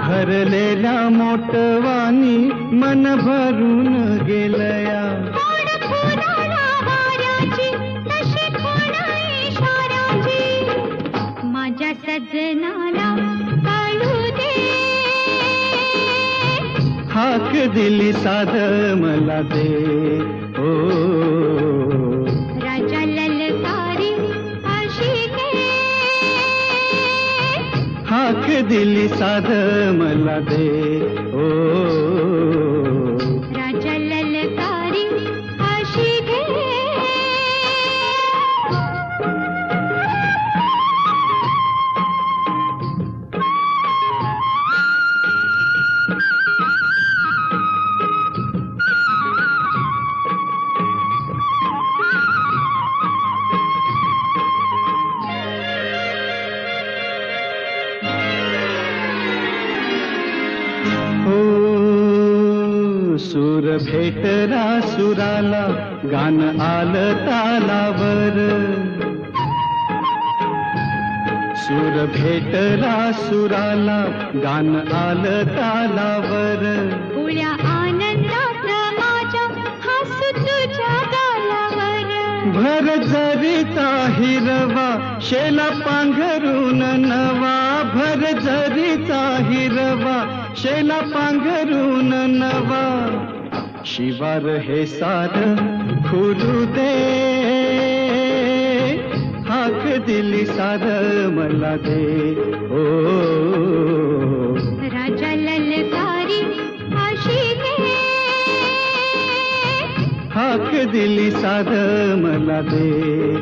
भरलेल्या मोटवानी मन भरून गेलया. माझ्या सजनाला कळू दे. हाक दिली साध मला दे. ओ राजा ललकारी अशी दे. हाक दिली साध मला दे. ओ राजा ललकारी अशी दे. सूर भेटला सुराला गान आलं तालावर. सूर भेटला सुराला गान आलं तालावर. उळ्या आनंदात माझ्या हसू तुझ्या गालावर. भर जरीचा हिरवा शेला पांघरून नवा. भर जरीचा हिरवा शेला पांघरून नवा. शिवार हे सार खुलू दे. हाक दिली सार मला दे. ओ राजा ललकारी अशी दे. हाक दिली सार मला दे.